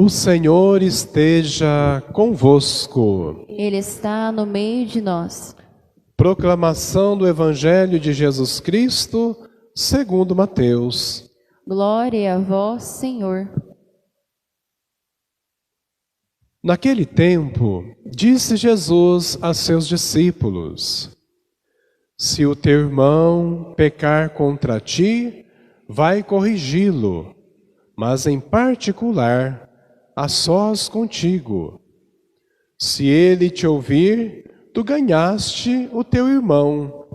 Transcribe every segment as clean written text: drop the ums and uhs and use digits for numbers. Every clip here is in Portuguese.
O Senhor esteja convosco. Ele está no meio de nós. Proclamação do Evangelho de Jesus Cristo, segundo Mateus. Glória a vós, Senhor. Naquele tempo, disse Jesus a seus discípulos: Se o teu irmão pecar contra ti, vai corrigi-lo, mas em particular, a sós contigo. Se ele te ouvir, tu ganhaste o teu irmão.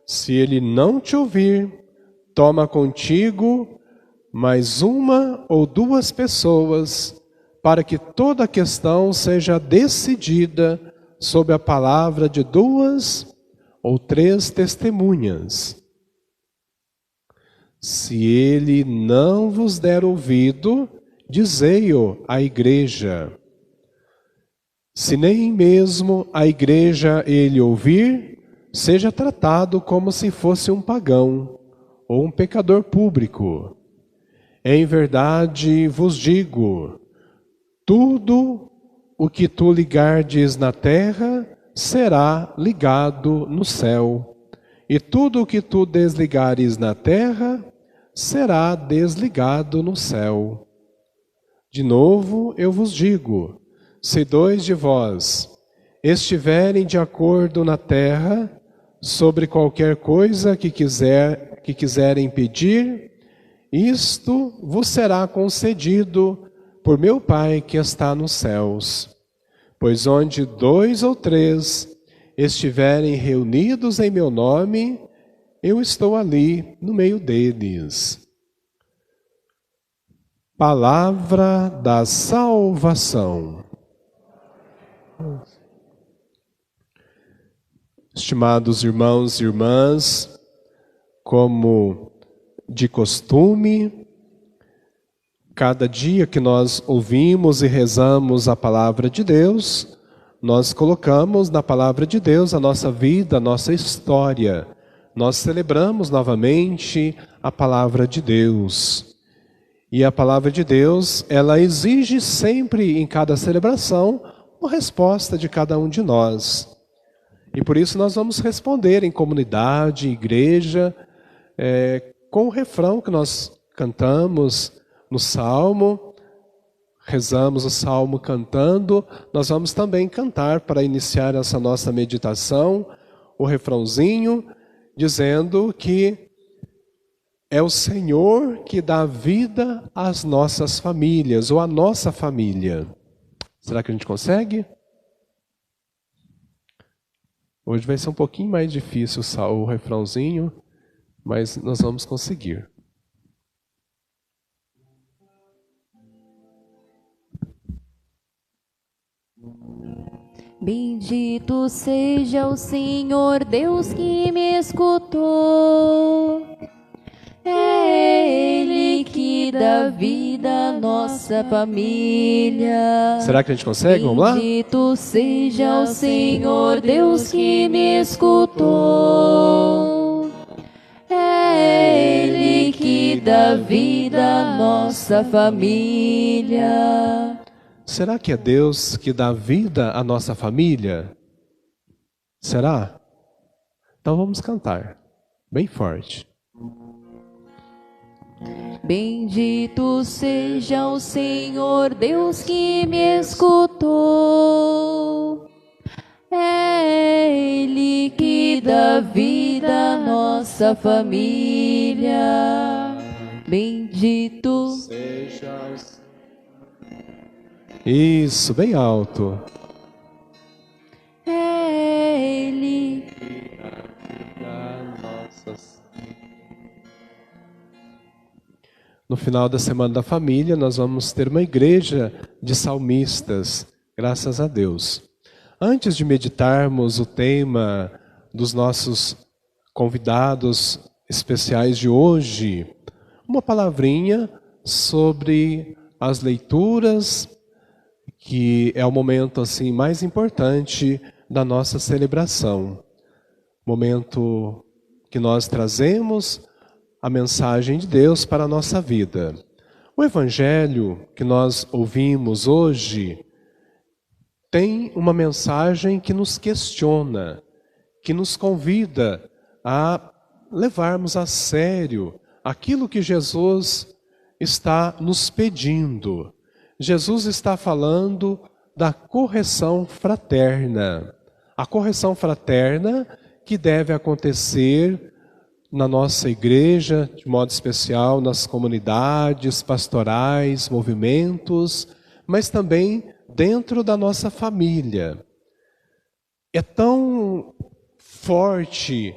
Se ele não te ouvir, toma contigo mais uma ou duas pessoas, para que toda a questão seja decidida sob a palavra de 2 ou 3 testemunhas. Se ele não vos der ouvido, dizei-o à igreja. Se nem mesmo a igreja ele ouvir, seja tratado como se fosse um pagão ou um pecador público. Em verdade vos digo, tudo o que tu ligardes na terra será ligado no céu, e tudo o que tu desligares na terra será desligado no céu. De novo eu vos digo, se 2 de vós estiverem de acordo na terra sobre qualquer coisa que quiserem pedir, isto vos será concedido por meu Pai que está nos céus. Pois onde 2 ou 3 estiverem reunidos em meu nome, eu estou ali no meio deles. Palavra da salvação. Estimados irmãos e irmãs, como de costume, cada dia que nós ouvimos e rezamos a palavra de Deus, nós colocamos na palavra de Deus a nossa vida, a nossa história. Nós celebramos novamente a palavra de Deus. E a palavra de Deus, ela exige sempre em cada celebração uma resposta de cada um de nós. E por isso nós vamos responder em comunidade, igreja, com o refrão que nós cantamos no Salmo, rezamos o Salmo cantando, nós vamos também cantar para iniciar essa nossa meditação, o refrãozinho, dizendo que é o Senhor que dá vida às nossas famílias, ou à nossa família. Será que a gente consegue? Hoje vai ser um pouquinho mais difícil o refrãozinho, mas nós vamos conseguir. Bendito seja o Senhor Deus que me escutou. É Ele que dá vida à nossa família. Será que a gente consegue? Vamos lá? Bendito seja o Senhor Deus que me escutou. É Ele que dá vida à nossa família. Será que é Deus que dá vida à nossa família? Será? Então vamos cantar, bem forte. Bendito seja o Senhor Deus que me escutou. É Ele que dá vida à nossa família. Bendito seja o Senhor. Isso, bem alto. É Ele. No final da Semana da Família, nós vamos ter uma igreja de salmistas, graças a Deus. Antes de meditarmos o tema dos nossos convidados especiais de hoje, uma palavrinha sobre as leituras, que é o momento assim mais importante da nossa celebração. Momento que nós trazemos a mensagem de Deus para a nossa vida. O Evangelho que nós ouvimos hoje tem uma mensagem que nos questiona, que nos convida a levarmos a sério aquilo que Jesus está nos pedindo. Jesus está falando da correção fraterna. A correção fraterna que deve acontecer na nossa igreja, de modo especial nas comunidades pastorais, movimentos, mas também dentro da nossa família. É tão forte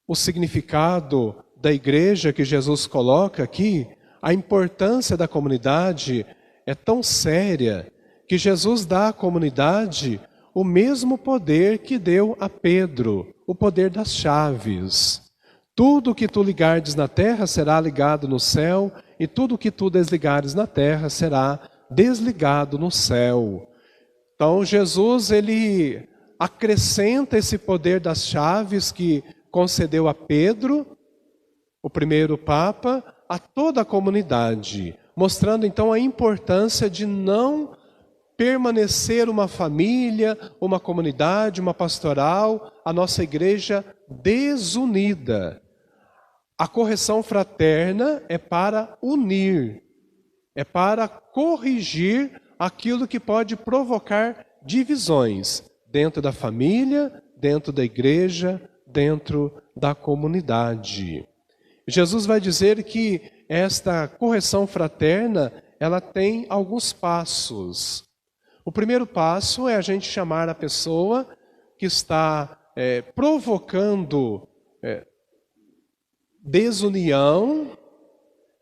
o significado da igreja que Jesus coloca aqui, a importância da comunidade é tão séria que Jesus dá à comunidade o mesmo poder que deu a Pedro, o poder das chaves. Tudo que tu ligardes na terra será ligado no céu, e tudo que tu desligares na terra será desligado no céu. Então Jesus, ele acrescenta esse poder das chaves que concedeu a Pedro, o primeiro Papa, a toda a comunidade, mostrando então a importância de não permanecer uma família, uma comunidade, uma pastoral, a nossa igreja desunida. A correção fraterna é para unir, é para corrigir aquilo que pode provocar divisões dentro da família, dentro da igreja, dentro da comunidade. Jesus vai dizer que esta correção fraterna, ela tem alguns passos. O primeiro passo é a gente chamar a pessoa que está provocando desunião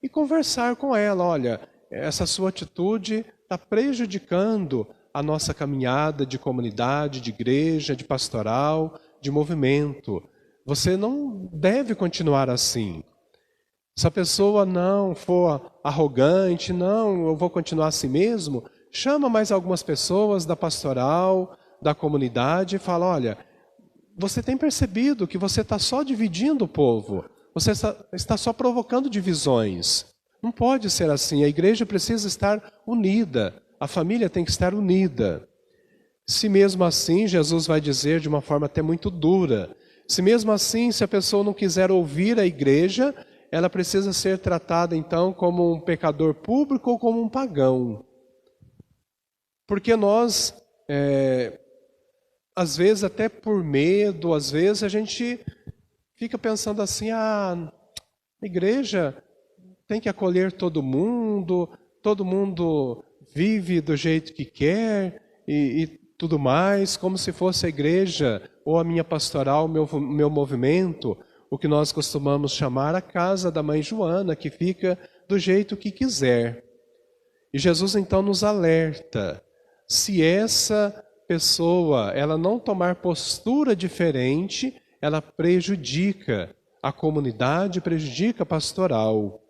e conversar com ela. Olha, essa sua atitude está prejudicando a nossa caminhada de comunidade, de igreja, de pastoral, de movimento. Você não deve continuar assim. Se a pessoa não for arrogante, não, eu vou continuar assim mesmo, chama mais algumas pessoas da pastoral, da comunidade e fala, olha, você tem percebido que você está só dividindo o povo, você está só provocando divisões. Não pode ser assim, a igreja precisa estar unida, a família tem que estar unida. Se mesmo assim, Jesus vai dizer de uma forma até muito dura, se mesmo assim, se a pessoa não quiser ouvir a igreja, ela precisa ser tratada então como um pecador público ou como um pagão. Porque nós, às vezes até por medo, às vezes a gente fica pensando assim, a igreja tem que acolher todo mundo vive do jeito que quer e tudo mais, como se fosse a igreja ou a minha pastoral, meu movimento, o que nós costumamos chamar a casa da mãe Joana, que fica do jeito que quiser. E Jesus então nos alerta, se essa pessoa ela não tomar postura diferente, ela prejudica a comunidade, prejudica a pastoral.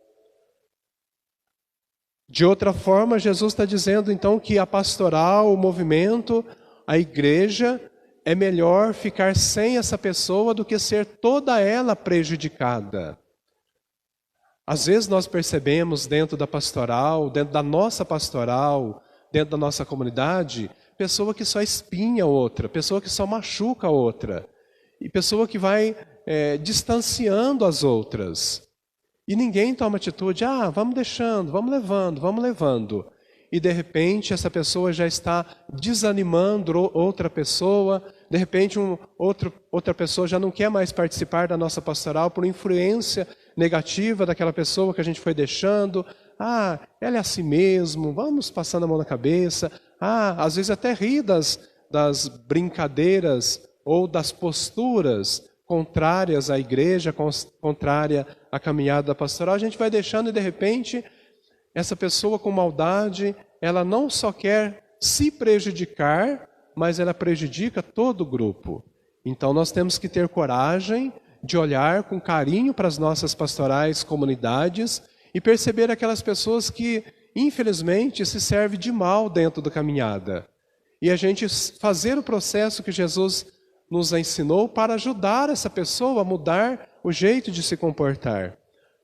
De outra forma, Jesus está dizendo então que a pastoral, o movimento, a igreja, é melhor ficar sem essa pessoa do que ser toda ela prejudicada. Às vezes nós percebemos dentro da pastoral, dentro da nossa pastoral, dentro da nossa comunidade, pessoa que só espinha a outra, pessoa que só machuca a outra, e pessoa que vai distanciando as outras. E ninguém toma atitude, vamos deixando, vamos levando. E de repente essa pessoa já está desanimando outra pessoa, de repente outra pessoa já não quer mais participar da nossa pastoral por influência negativa daquela pessoa que a gente foi deixando. Ela é assim mesmo, vamos passando a mão na cabeça. Às vezes até ri das brincadeiras ou das posturas contrárias à igreja, contrária à caminhada pastoral. A gente vai deixando e de repente essa pessoa com maldade, ela não só quer se prejudicar, mas ela prejudica todo o grupo. Então nós temos que ter coragem de olhar com carinho para as nossas pastorais comunidades e perceber aquelas pessoas que, infelizmente, se servem de mal dentro da caminhada. E a gente fazer o processo que Jesus nos ensinou para ajudar essa pessoa a mudar o jeito de se comportar.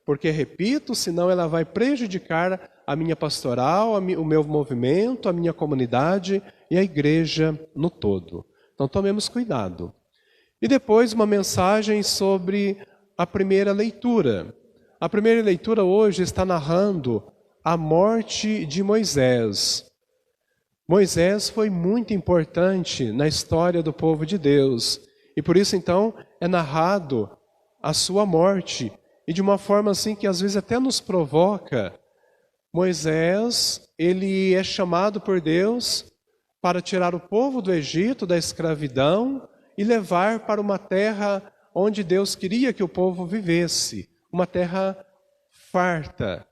porque, repito, senão ela vai prejudicar a minha pastoral, o meu movimento, a minha comunidade e a igreja no todo. Então tomemos cuidado. E depois uma mensagem sobre a primeira leitura. A primeira leitura hoje está narrando a morte de Moisés. Moisés foi muito importante na história do povo de Deus. E por isso, então, é narrado a sua morte. E de uma forma assim que às vezes até nos provoca. Moisés, ele é chamado por Deus para tirar o povo do Egito, da escravidão, e levar para uma terra onde Deus queria que o povo vivesse. Uma terra farta.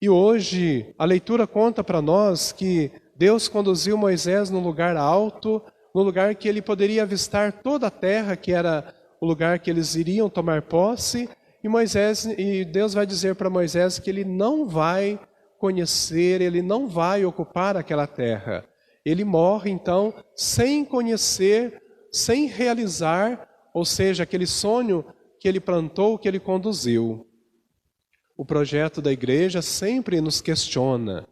E hoje a leitura conta para nós que Deus conduziu Moisés num lugar alto, no lugar que ele poderia avistar toda a terra, que era o lugar que eles iriam tomar posse, e Deus vai dizer para Moisés que ele não vai conhecer, ele não vai ocupar aquela terra. Ele morre, então, sem conhecer, sem realizar, ou seja, aquele sonho que ele plantou, que ele conduziu. O projeto da igreja sempre nos questiona.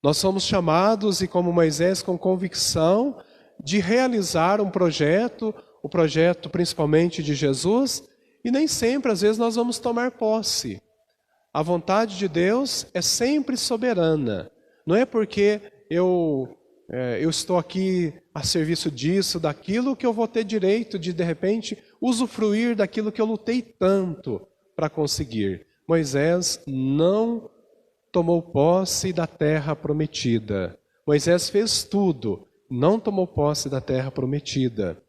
Nós somos chamados, e como Moisés, com convicção, de realizar um projeto, o projeto principalmente de Jesus, e nem sempre, às vezes, nós vamos tomar posse. A vontade de Deus é sempre soberana. Não é porque eu estou aqui a serviço disso, daquilo, que eu vou ter direito de repente, usufruir daquilo que eu lutei tanto para conseguir. Moisés não tomou posse da terra prometida. Moisés fez tudo, não tomou posse da terra prometida.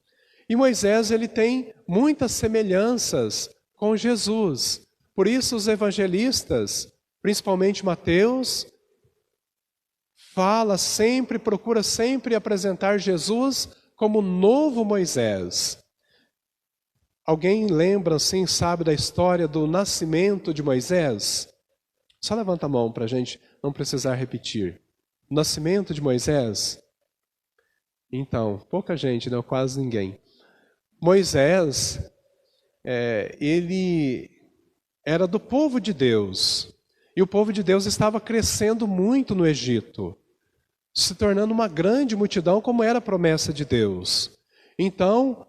E Moisés, ele tem muitas semelhanças com Jesus. Por isso os evangelistas, principalmente Mateus, procura sempre apresentar Jesus como novo Moisés. Alguém lembra, assim, sabe da história do nascimento de Moisés? Só levanta a mão para a gente não precisar repetir. O nascimento de Moisés? Então, pouca gente, não, quase ninguém. Moisés, ele era do povo de Deus. E o povo de Deus estava crescendo muito no Egito, se tornando uma grande multidão, como era a promessa de Deus. Então,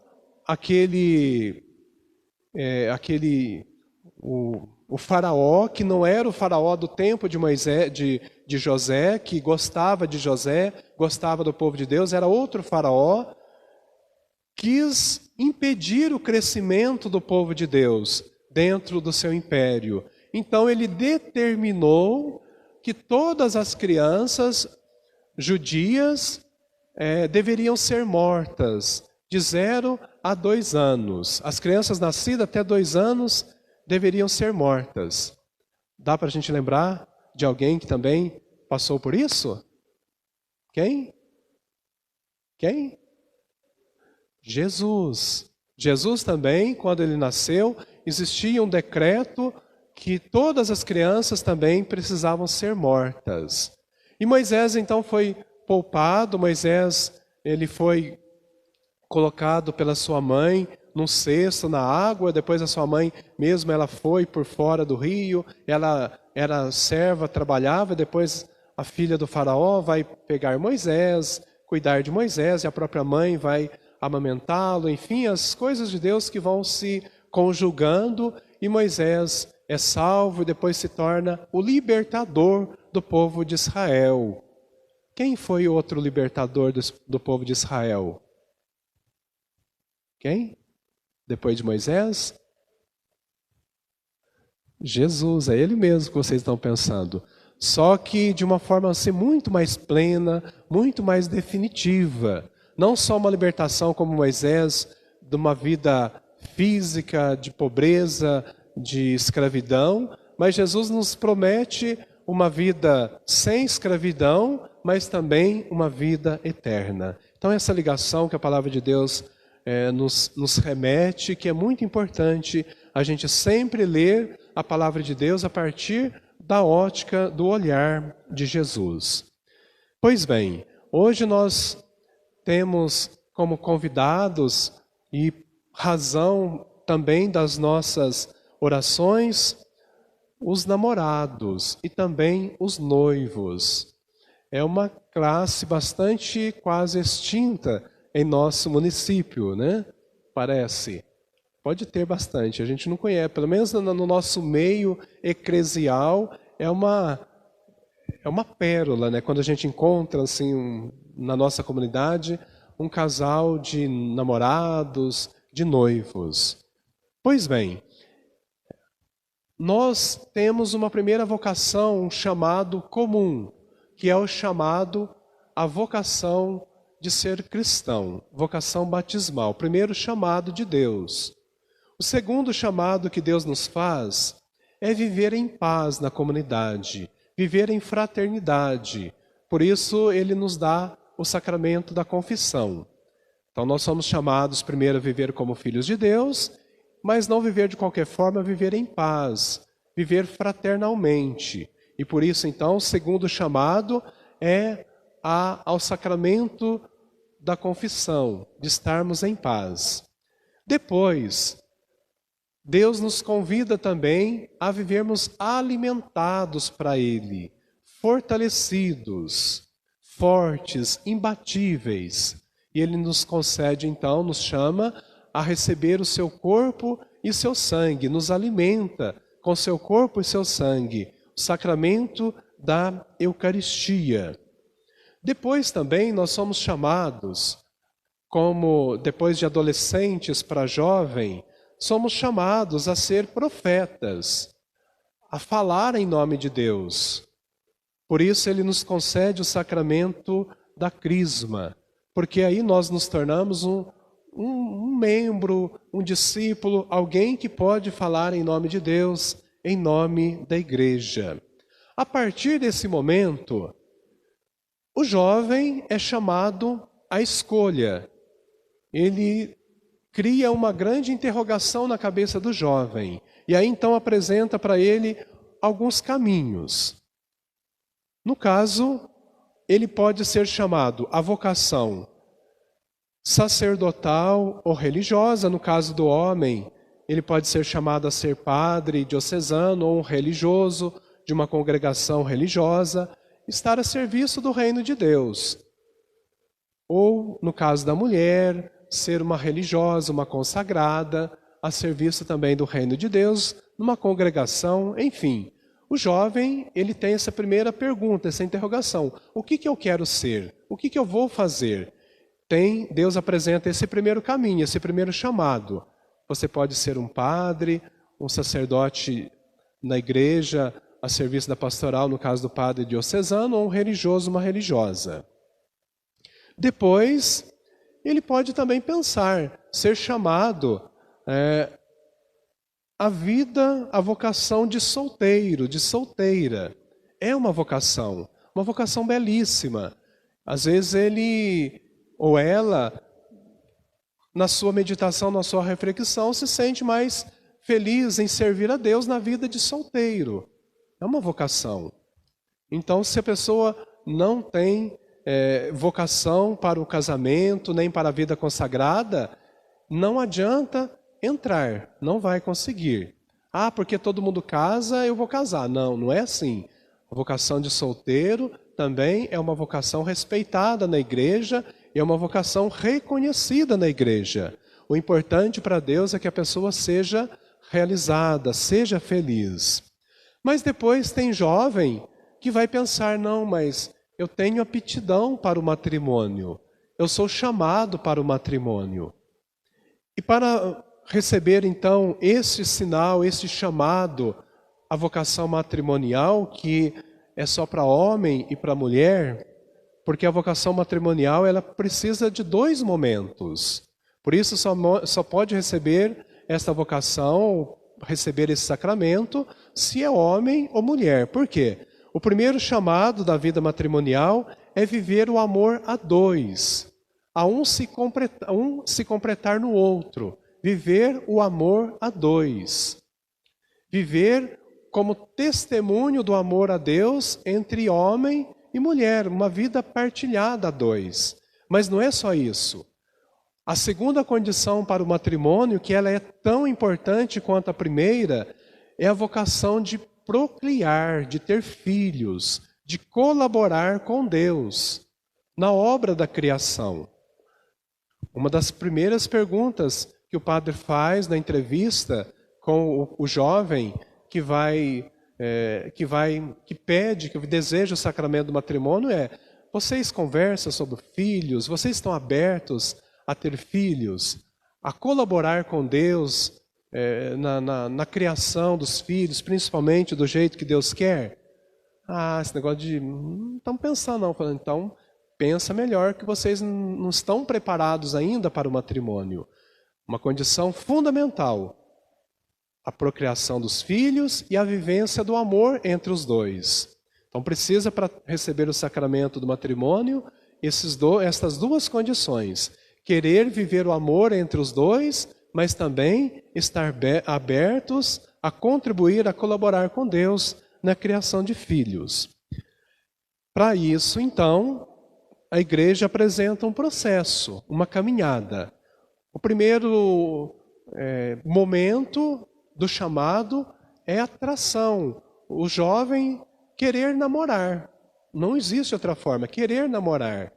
o faraó, que não era o faraó do tempo de Moisés, de José, que gostava de José, gostava do povo de Deus, era outro faraó, quis impedir o crescimento do povo de Deus dentro do seu império. Então ele determinou que todas as crianças judias deveriam ser mortas de 0 a 2 anos. As crianças nascidas até 2 anos deveriam ser mortas. Dá para a gente lembrar de alguém que também passou por isso? Quem? Jesus. Jesus também, quando ele nasceu, existia um decreto que todas as crianças também precisavam ser mortas. E Moisés então foi poupado. Moisés, ele foi colocado pela sua mãe num cesto na água. Depois a sua mãe mesmo, ela foi por fora do rio, ela era serva, trabalhava. Depois a filha do faraó vai pegar Moisés, cuidar de Moisés, e a própria mãe vai amamentá-lo. Enfim, as coisas de Deus que vão se conjugando, e Moisés é salvo e depois se torna o libertador do povo de Israel. Quem foi o outro libertador do povo de Israel? Quem? Depois de Moisés? Jesus, é ele mesmo que vocês estão pensando. Só que de uma forma assim, muito mais plena, muito mais definitiva. Não só uma libertação como Moisés, de uma vida física, de pobreza, de escravidão, mas Jesus nos promete uma vida sem escravidão, mas também uma vida eterna. Então essa ligação que a palavra de Deus nos remete, que é muito importante a gente sempre ler a palavra de Deus a partir da ótica, do olhar de Jesus. Pois bem, hoje nós temos como convidados, e razão também das nossas orações, os namorados e também os noivos. É uma classe bastante quase extinta em nosso município, né? Parece. Pode ter bastante, a gente não conhece. Pelo menos no nosso meio eclesial é uma pérola, né? Quando a gente encontra assim na nossa comunidade um casal de namorados, de noivos. Pois bem, nós temos uma primeira vocação, um chamado comum, que é o chamado a vocação de ser cristão, vocação batismal, o primeiro chamado de Deus. O segundo chamado que Deus nos faz é viver em paz na comunidade, viver em fraternidade. Por isso Ele nos dá o sacramento da confissão. Então nós somos chamados primeiro a viver como filhos de Deus, mas não viver de qualquer forma, viver em paz, viver fraternalmente. E por isso então o segundo chamado é ao sacramento da confissão, de estarmos em paz. Depois, Deus nos convida também a vivermos alimentados para Ele, fortalecidos, fortes, imbatíveis. E Ele nos concede então, nos chama a receber o seu corpo e seu sangue, nos alimenta com seu corpo e seu sangue, o sacramento da Eucaristia. Depois também nós somos chamados, como depois de adolescentes para jovem, somos chamados a ser profetas, a falar em nome de Deus. Por isso Ele nos concede o sacramento da crisma, porque aí nós nos tornamos um membro, um discípulo, alguém que pode falar em nome de Deus, em nome da igreja. A partir desse momento, o jovem é chamado à escolha. Ele cria uma grande interrogação na cabeça do jovem. E aí então apresenta para ele alguns caminhos. No caso, ele pode ser chamado à vocação sacerdotal ou religiosa. No caso do homem, ele pode ser chamado a ser padre diocesano ou um religioso de uma congregação religiosa, estar a serviço do reino de Deus. Ou, no caso da mulher, ser uma religiosa, uma consagrada, a serviço também do reino de Deus, numa congregação, enfim. O jovem, ele tem essa primeira pergunta, essa interrogação. O que eu quero ser? O que eu vou fazer? Deus apresenta esse primeiro caminho, esse primeiro chamado. Você pode ser um padre, um sacerdote na igreja, a serviço da pastoral, no caso do padre diocesano, ou um religioso, uma religiosa. Depois, ele pode também pensar, ser chamado a vida, a vocação de solteiro, de solteira. É uma vocação belíssima. Às vezes ele ou ela, na sua meditação, na sua reflexão, se sente mais feliz em servir a Deus na vida de solteiro. É uma vocação. Então, se a pessoa não tem vocação para o casamento, nem para a vida consagrada, não adianta entrar, não vai conseguir. Ah, porque todo mundo casa, eu vou casar. Não, não é assim. A vocação de solteiro também é uma vocação respeitada na igreja e é uma vocação reconhecida na igreja. O importante para Deus é que a pessoa seja realizada, seja feliz. Mas depois tem jovem que vai pensar, não, mas eu tenho aptidão para o matrimônio. Eu sou chamado para o matrimônio. E para receber então esse sinal, esse chamado, a vocação matrimonial, que é só para homem e para mulher, porque a vocação matrimonial ela precisa de 2 momentos. Por isso só pode receber esta vocação, receber esse sacramento, se é homem ou mulher. Por quê? O primeiro chamado da vida matrimonial é viver o amor a 2, a um se completar no outro. Viver o amor a 2. Viver como testemunho do amor a Deus entre homem e mulher, uma vida partilhada a 2. Mas não é só isso. A segunda condição para o matrimônio, que ela é tão importante quanto a primeira, é a vocação de procriar, de ter filhos, de colaborar com Deus na obra da criação. Uma das primeiras perguntas que o padre faz na entrevista com o jovem que pede, que deseja o sacramento do matrimônio é: vocês conversam sobre filhos? Vocês estão abertos a ter filhos? A colaborar com Deus na criação dos filhos, principalmente do jeito que Deus quer? Esse negócio de... não estão pensando não. Falando, então, pensa melhor, que vocês não estão preparados ainda para o matrimônio. Uma condição fundamental: a procriação dos filhos e a vivência do amor entre os dois. Então precisa, para receber o sacramento do matrimônio, estas duas condições: querer viver o amor entre os dois, mas também estar abertos a contribuir, a colaborar com Deus na criação de filhos. Para isso, então, a Igreja apresenta um processo, uma caminhada. O primeiro momento do chamado é a atração. O jovem querer namorar. Não existe outra forma, querer namorar.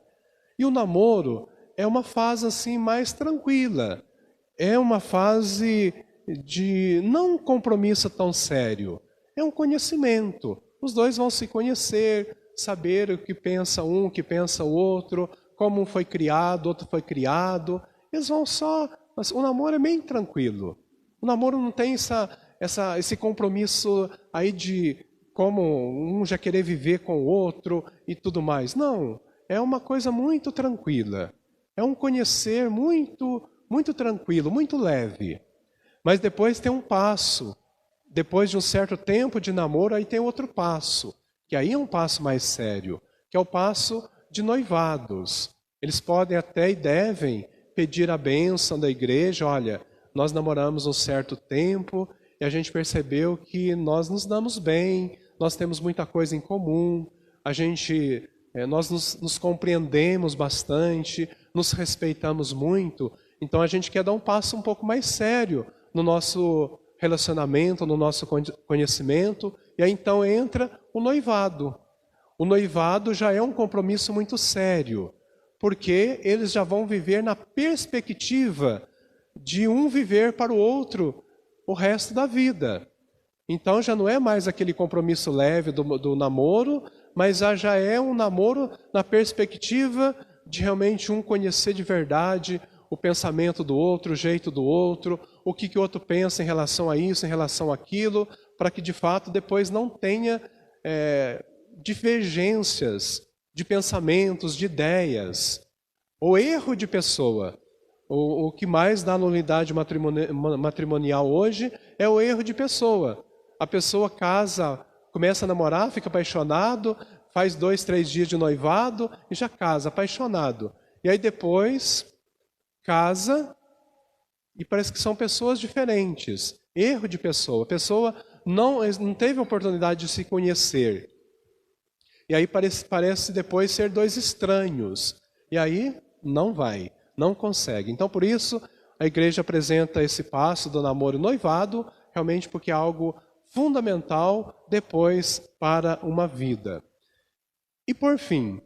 E o namoro é uma fase assim mais tranquila. É uma fase de não um compromisso tão sério. É um conhecimento. Os dois vão se conhecer, saber o que pensa um, o que pensa o outro, como um foi criado, outro foi criado. Eles vão só... O namoro é bem tranquilo. O namoro não tem esse compromisso aí de como um já querer viver com o outro e tudo mais. Não, é uma coisa muito tranquila. É um conhecer muito, muito tranquilo, muito leve. Mas depois tem um passo. Depois de um certo tempo de namoro, aí tem outro passo, que aí é um passo mais sério, que é o passo de noivados. Eles podem até e devem pedir a bênção da igreja: olha, nós namoramos um certo tempo e a gente percebeu que nós nos damos bem, nós temos muita coisa em comum, nós nos compreendemos bastante, nos respeitamos muito, então a gente quer dar um passo um pouco mais sério no nosso relacionamento, no nosso conhecimento, e aí então entra o noivado. O noivado já é um compromisso muito sério, porque eles já vão viver na perspectiva de um viver para o outro o resto da vida. Então já não é mais aquele compromisso leve do namoro, mas já é um namoro na perspectiva de realmente um conhecer de verdade o pensamento do outro, o jeito do outro, o que o outro pensa em relação a isso, em relação àquilo, para que de fato depois não tenha divergências de pensamentos, de ideias. O erro de pessoa, o que mais dá nulidade matrimonial hoje é o erro de pessoa. A pessoa casa, começa a namorar, fica apaixonado, faz 2, 3 dias de noivado e já casa, apaixonado. E aí depois casa e parece que são pessoas diferentes. Erro de pessoa. A pessoa não teve a oportunidade de se conhecer. E aí parece depois ser 2 estranhos. E aí não vai, não consegue. Então por isso a igreja apresenta esse passo do namoro e noivado, realmente porque é algo fundamental depois para uma vida. E por fim,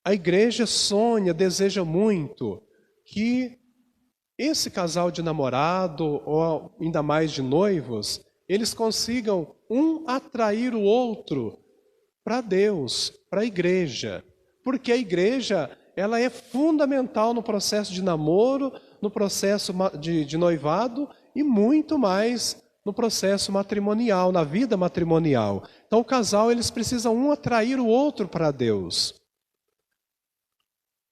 a igreja sonha, deseja muito que esse casal de namorado, ou ainda mais de noivos, eles consigam atrair o outro para Deus, para a igreja. Porque a igreja, ela é fundamental no processo de namoro, no processo de noivado e muito mais no processo matrimonial, na vida matrimonial. Então o casal, eles precisam atrair o outro para Deus.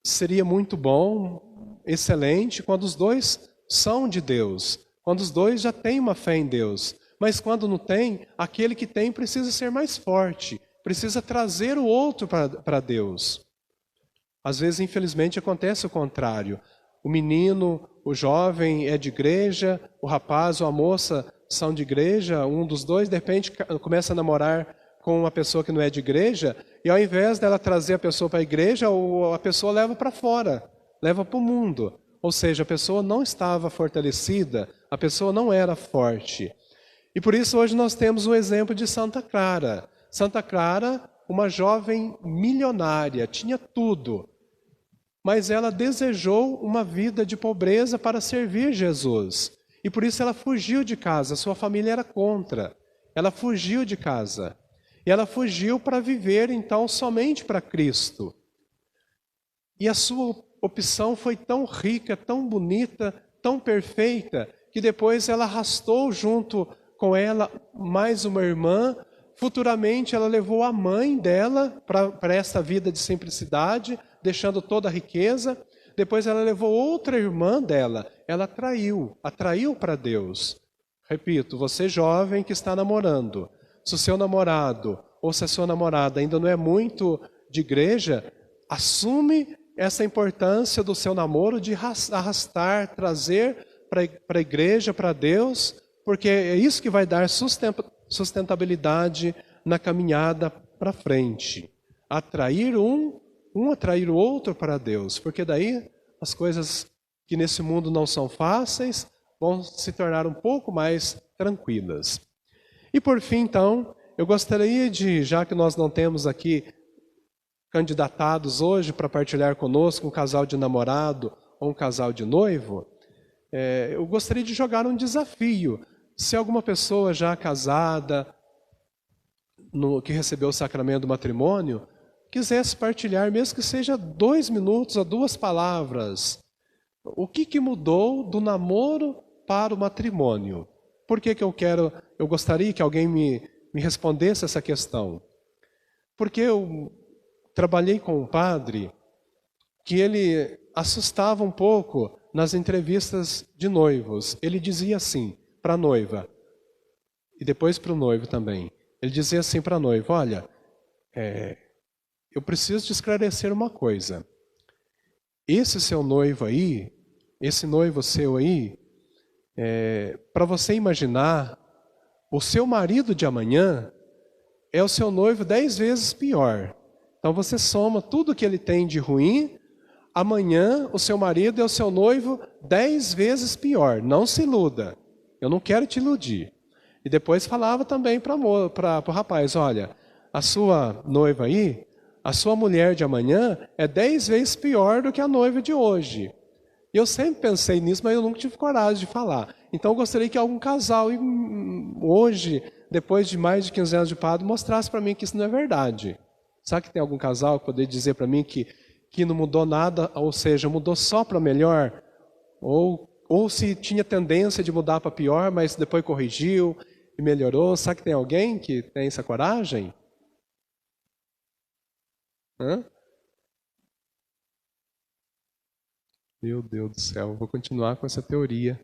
Seria muito bom, excelente, quando os dois são de Deus, quando os dois já têm uma fé em Deus. Mas quando não tem, aquele que tem precisa ser mais forte, precisa trazer o outro para Deus. Às vezes, infelizmente, acontece o contrário. O menino, o jovem é de igreja, o rapaz ou a moça são de igreja, um dos dois, de repente, começa a namorar com uma pessoa que não é de igreja, e ao invés dela trazer a pessoa para a igreja, a pessoa leva para fora, leva para o mundo. Ou seja, a pessoa não estava fortalecida, a pessoa não era forte. E por isso hoje nós temos o exemplo de Santa Clara. Santa Clara, uma jovem milionária, tinha tudo, mas ela desejou uma vida de pobreza para servir Jesus. E por isso ela fugiu de casa, sua família era contra. Ela fugiu de casa. E ela fugiu para viver então somente para Cristo. E a sua opção foi tão rica, tão bonita, tão perfeita, que depois ela arrastou junto com ela mais uma irmã. Futuramente ela levou a mãe dela para esta vida de simplicidade, deixando toda a riqueza. Depois ela levou outra irmã dela, ela atraiu para Deus. Repito, você jovem que está namorando, se o seu namorado ou se a sua namorada ainda não é muito de igreja, assume essa importância do seu namoro de arrastar, trazer para a igreja, para Deus, porque é isso que vai dar sustentabilidade na caminhada para frente. Atrair atrair o outro para Deus, porque daí as coisas que nesse mundo não são fáceis vão se tornar um pouco mais tranquilas. E por fim, então, eu gostaria de, já que nós não temos aqui candidatados hoje para partilhar conosco um casal de namorado ou um casal de noivo, eu gostaria de jogar um desafio. Se alguma pessoa já casada, que recebeu o sacramento do matrimônio, quisesse partilhar, mesmo que seja 2 minutos ou 2 palavras, o que mudou do namoro para o matrimônio? Por que eu gostaria que alguém me respondesse essa questão? Porque eu trabalhei com um padre que ele assustava um pouco nas entrevistas de noivos. Ele dizia assim para a noiva, e depois para o noivo também. Ele dizia assim para a noiva, olha, eu preciso te esclarecer uma coisa. Esse seu noivo aí, esse noivo seu aí, para você imaginar, o seu marido de amanhã é o seu noivo 10 vezes pior. Então você soma tudo que ele tem de ruim, amanhã o seu marido é o seu noivo 10 vezes pior. Não se iluda, eu não quero te iludir. E depois falava também para o rapaz, olha, a sua noiva aí, a sua mulher de amanhã é 10 vezes pior do que a noiva de hoje. Eu sempre pensei nisso, mas eu nunca tive coragem de falar. Então eu gostaria que algum casal hoje, depois de mais de 15 anos de padre, mostrasse para mim que isso não é verdade. Sabe que tem algum casal que poderia dizer para mim que não mudou nada, ou seja, mudou só para melhor? Ou se tinha tendência de mudar para pior, mas depois corrigiu e melhorou? Sabe que tem alguém que tem essa coragem? Hã? Meu Deus do céu, vou continuar com essa teoria.